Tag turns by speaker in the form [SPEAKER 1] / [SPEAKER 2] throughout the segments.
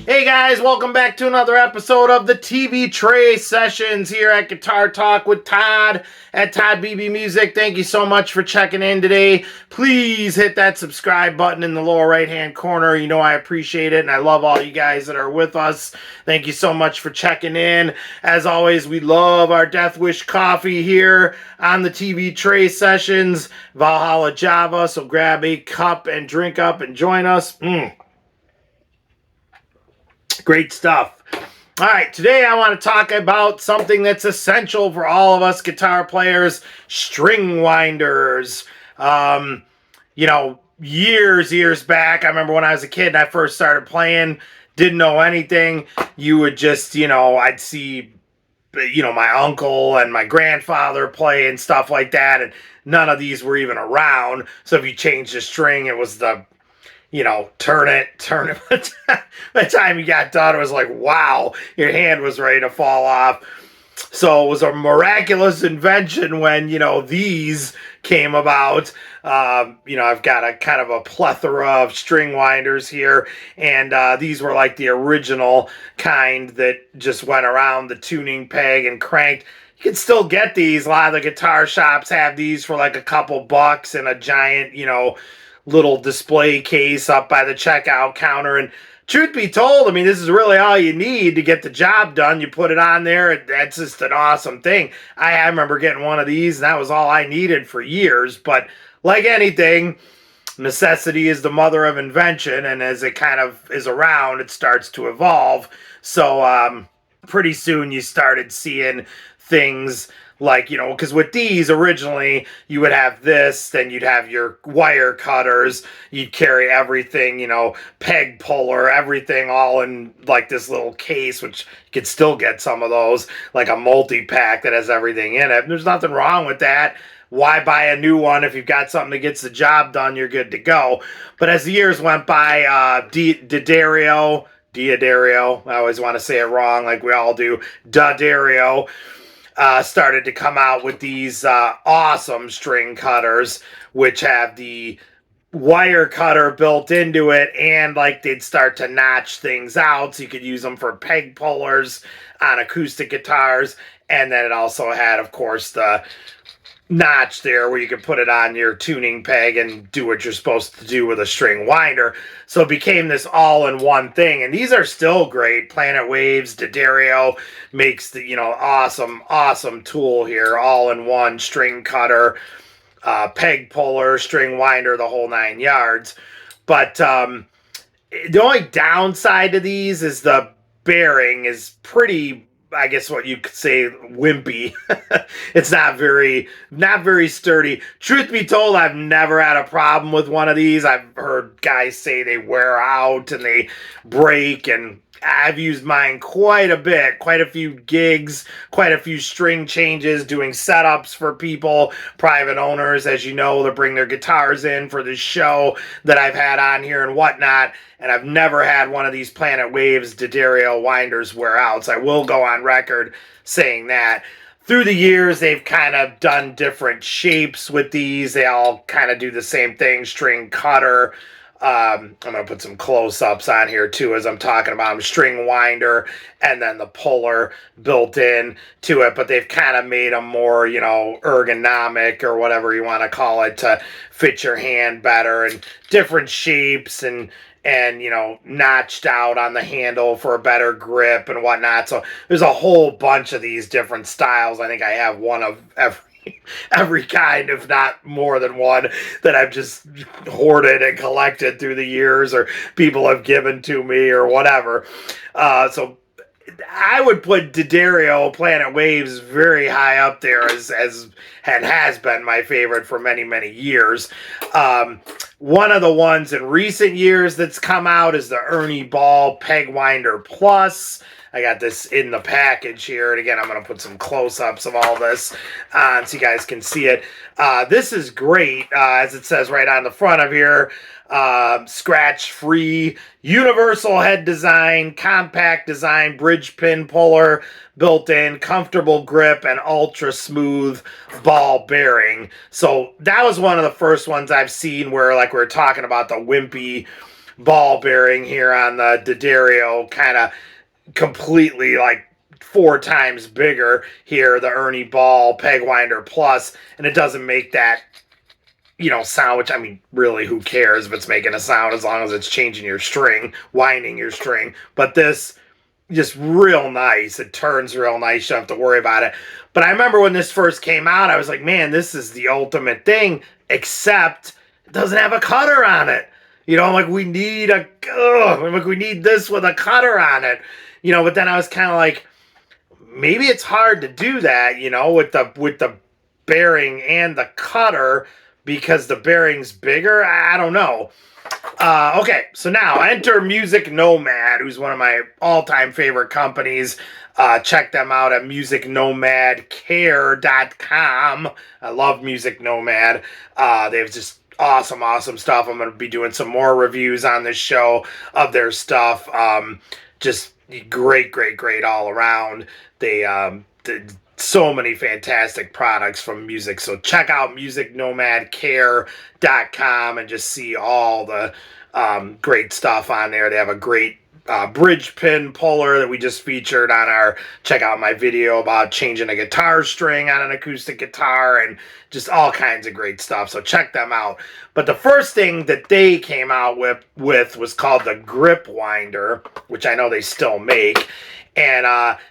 [SPEAKER 1] Hey guys, welcome back to another episode of the TV Tray Sessions here at Guitar Talk with Todd at toddbeebemusic. Thank you so much for checking in today. Please hit that subscribe button in the lower right hand corner. You know I appreciate it, and I love all you guys that are with us. Thank you so much for checking in. As always, we love our Death Wish coffee here on the TV Tray Sessions, Valhalla Java. So grab a cup and drink up and join us. Great stuff. All right, today I want to talk about something that's essential for all of us guitar players, string winders. Years back, I remember when I was a kid and I first started playing, didn't know anything. You would just, I'd see, my uncle and my grandfather play and stuff like that, and none of these were even around. So if you changed the string, it was the turn it. By the time you got done, it was like, wow, your hand was ready to fall off. So it was a miraculous invention when, these came about. I've got a kind of a plethora of string winders here, and these were like the original kind that just went around the tuning peg and cranked. You can still get these. A lot of the guitar shops have these for like a couple bucks in a giant, little display case up by the checkout counter. And truth be told, this is really all you need to get the job done. You put it on there, that's just an awesome thing. I remember getting one of these, and that was all I needed for years. But like anything, necessity is the mother of invention, and as it kind of is around, it starts to evolve. So pretty soon you started seeing things like, because with these originally you would have this, then you'd have your wire cutters, you'd carry everything, peg puller, everything all in like this little case, which you could still get some of those, like a multi-pack that has everything in it. There's nothing wrong with that. Why buy a new one? If you've got something that gets the job done, you're good to go. But as the years went by, D'Addario, I always want to say it wrong like we all do, D'Addario, started to come out with these awesome string cutters, which have the wire cutter built into it, and like they'd start to notch things out, so you could use them for peg pullers on acoustic guitars. And then it also had, of course, the notch there where you could put it on your tuning peg and do what you're supposed to do with a string winder. So it became this all-in-one thing, and these are still great. Planet Waves, D'Addario makes the awesome tool here, all-in-one string cutter, peg puller, string winder, the whole 9 yards. But the only downside to these is the bearing is pretty, I guess what you could say, wimpy. It's not very sturdy. Truth be told, I've never had a problem with one of these. I've heard guys say they wear out and they break, and I've used mine quite a bit, quite a few gigs, quite a few string changes, doing setups for people, private owners, as you know, that bring their guitars in for the show that I've had on here and whatnot. And I've never had one of these Planet Waves D'Addario winders wear out. So I will go on record saying that. Through the years, they've kind of done different shapes with these. They all kind of do the same thing, string cutter. I'm going to put some close-ups on here, too, as I'm talking about them. String winder, and then the puller built in to it. But they've kind of made them more, ergonomic, or whatever you want to call it, to fit your hand better, and different shapes, and notched out on the handle for a better grip and whatnot. So there's a whole bunch of these different styles. I think I have one of every kind, if not more than one, that I've just hoarded and collected through the years, or people have given to me, or whatever. So I would put D'Addario Planet Waves very high up there as and has been my favorite for many, many years. One of the ones in recent years that's come out is the Ernie Ball Peg Winder Plus. I got this in the package here. And again, I'm going to put some close-ups of all this on so you guys can see it. This is great, as it says right on the front of here. Scratch-free, universal head design, compact design, bridge pin puller, built-in, comfortable grip, and ultra-smooth ball bearing. So that was one of the first ones I've seen where, like, we were talking about the wimpy ball bearing here on the D'Addario, kind of completely, like, 4 times bigger here, the Ernie Ball Peg Winder Plus, and it doesn't make that, sound, which, I mean, really, who cares if it's making a sound as long as it's changing your string, winding your string. But this, just real nice. It turns real nice. You don't have to worry about it. But I remember when this first came out, I was like, man, this is the ultimate thing, except it doesn't have a cutter on it. I'm like, we need we need this with a cutter on it. But then I was kind of like, maybe it's hard to do that, with the bearing and the cutter, because the bearing's bigger. I don't know. Okay, so now enter Music Nomad, who's one of my all-time favorite companies. Check them out at musicnomad.care.com. I love Music Nomad. They have just awesome stuff. I'm going to be doing some more reviews on this show of their stuff. Just great all around. They so many fantastic products from music. So check out musicnomadcare.com and just see all the great stuff on there. They have a great bridge pin puller that we just featured on our, check out my video about changing a guitar string on an acoustic guitar, and just all kinds of great stuff. So check them out. But the first thing that they came out with was called the Grip Winder, which I know they still make. And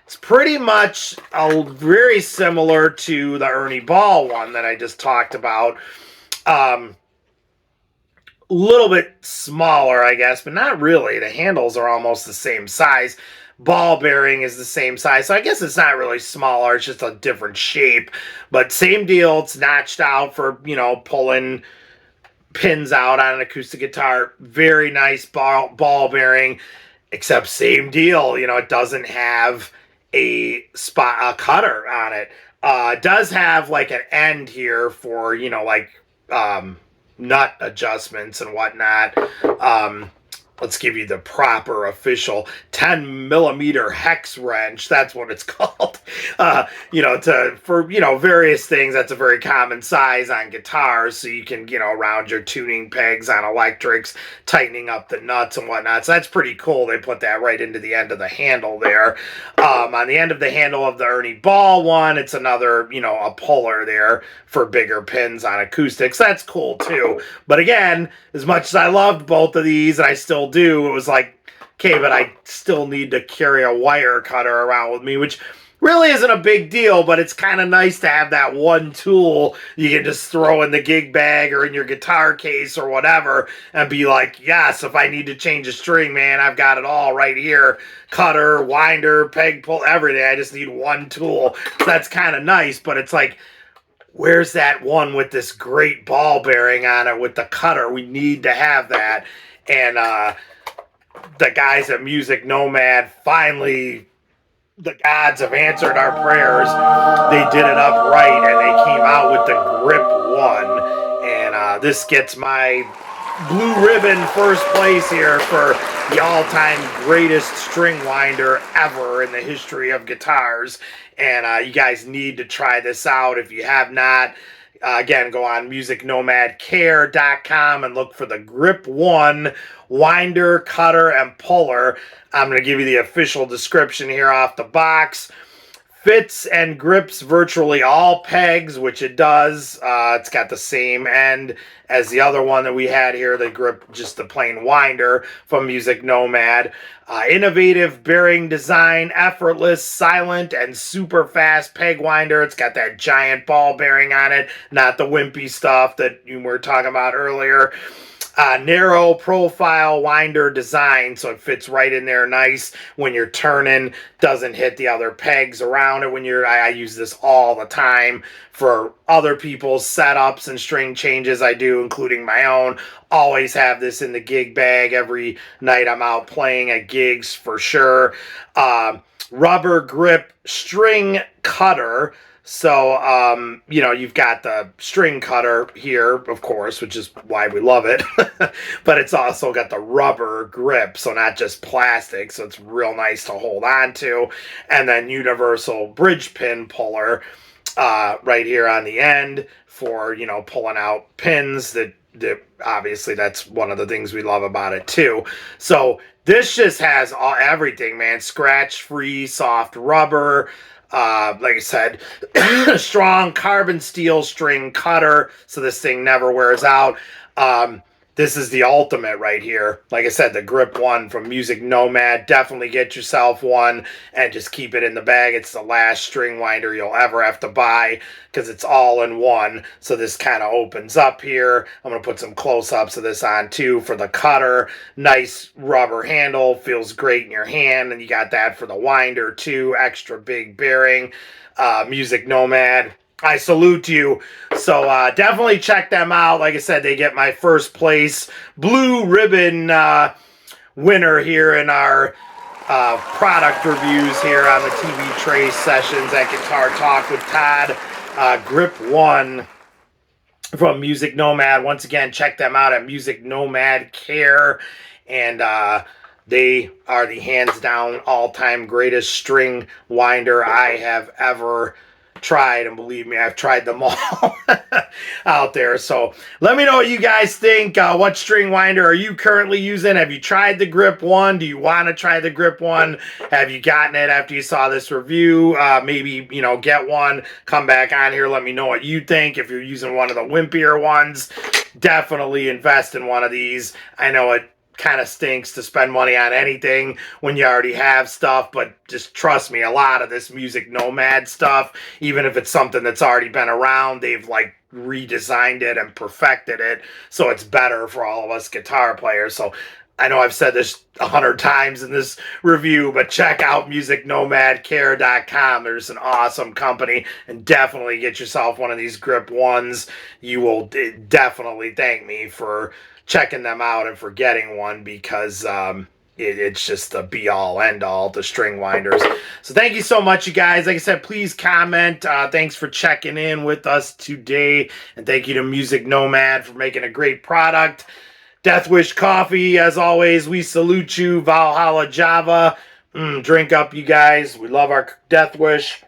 [SPEAKER 1] it's pretty much very similar to the Ernie Ball one that I just talked about. Little bit smaller, I guess, but not really. The handles are almost the same size. Ball bearing is the same size, so I guess it's not really smaller. It's just a different shape. But same deal. It's notched out for, pulling pins out on an acoustic guitar. Very nice ball bearing. Except same deal, it doesn't have a cutter on it. It does have like an end here for, nut adjustments and whatnot. Let's give you the proper official 10 millimeter hex wrench. That's what it's called. For various things. That's a very common size on guitars. So you can, round your tuning pegs on electrics, tightening up the nuts and whatnot. So that's pretty cool. They put that right into the end of the handle there. On the end of the handle of the Ernie Ball one, it's another, a puller there for bigger pins on acoustics. That's cool too. But again, as much as I loved both of these, and I still do, it was like, okay, but I still need to carry a wire cutter around with me, which really isn't a big deal, but it's kind of nice to have that one tool you can just throw in the gig bag or in your guitar case or whatever and be like, yes, if I need to change a string, man, I've got it all right here. Cutter, winder, peg pull, everything. I just need one tool. So that's kind of nice, but it's like, where's that one with this great ball bearing on it with the cutter? We need to have that. And the guys at Music Nomad, finally, the gods have answered our prayers. They did it up right, and they came out with the Grip 1. And this gets my blue ribbon first place here for the all-time greatest string winder ever in the history of guitars. And you guys need to try this out if you have not. Again, go on musicnomadcare.com and look for the Grip 1 winder, cutter, and puller. I'm going to give you the official description here off the box. Fits and grips virtually all pegs, which it does. It's got the same end as the other one that we had here, the grip, just the plain winder from Music Nomad. Innovative bearing design, effortless, silent, and super fast peg winder. It's got that giant ball bearing on it, not the wimpy stuff that you were talking about earlier. Narrow profile winder design, so it fits right in there nice when you're turning, doesn't hit the other pegs around it when you're, I use this all the time for other people's setups and string changes I do, including my own. Always have this in the gig bag every night I'm out playing at gigs for sure. rubber grip string cutter. So, you've got the string cutter here, of course, which is why we love it. But it's also got the rubber grip, so not just plastic. So it's real nice to hold on to. And then universal bridge pin puller right here on the end for, pulling out pins that obviously that's one of the things we love about it too. So this just has everything, man. Scratch-free, soft rubber. Like I said, strong carbon steel string cutter, so this thing never wears out. This is the ultimate right here. Like I said, the grip one from Music Nomad. Definitely get yourself one and just keep it in the bag. It's the last string winder you'll ever have to buy because it's all in one. So this kind of opens up here. I'm going to put some close-ups of this on too for the cutter. Nice rubber handle. Feels great in your hand. And you got that for the winder too. Extra big bearing. Music Nomad. I salute you. So definitely check them out. Like I said, they get my first place blue ribbon winner here in our product reviews here on the TV Tray Sessions at Guitar Talk with Todd. Grip 1 from Music Nomad. Once again, check them out at musicnomadcare. And they are the hands down all-time greatest string winder I have ever tried, and believe me, I've tried them all out there. So let me know what you guys think. What string winder are you currently using? Have you tried the Grip 1? Do you want to try the Grip 1? Have you gotten it after you saw this review? Maybe, get one, come back on here, let me know what you think. If you're using one of the wimpier ones, definitely invest in one of these. I know it kind of stinks to spend money on anything when you already have stuff, but just trust me, a lot of this Music Nomad stuff, even if it's something that's already been around, they've like redesigned it and perfected it so it's better for all of us guitar players. So I know I've said this 100 times in this review, but check out musicnomadcare.com. There's an awesome company, and definitely get yourself one of these Grip 1s. You will definitely thank me for checking them out and for getting one, because it's just the be-all, end-all to string winders. So thank you so much, you guys. Like I said, please comment. Thanks for checking in with us today, and thank you to Music Nomad for making a great product. Death Wish Coffee, as always, we salute you. Valhalla Java. Drink up, you guys. We love our Death Wish.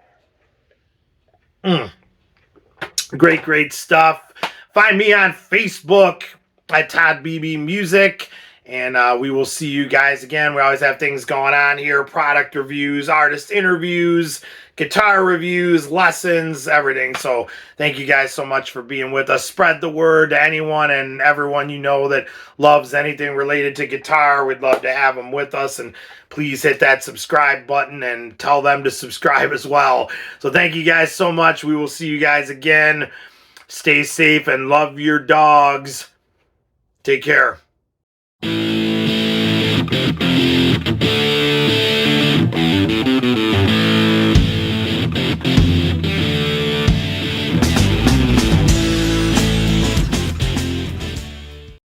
[SPEAKER 1] Great, great stuff. Find me on Facebook at toddbeebemusic, and we will see you guys again. We always have things going on here, product reviews, artist interviews, guitar reviews, lessons, everything. So thank you guys so much for being with us. Spread the word to anyone and everyone you know that loves anything related to guitar. We'd love to have them with us, and please hit that subscribe button and tell them to subscribe as well. So thank you guys so much. We will see you guys again. Stay safe and love your dogs. Take care.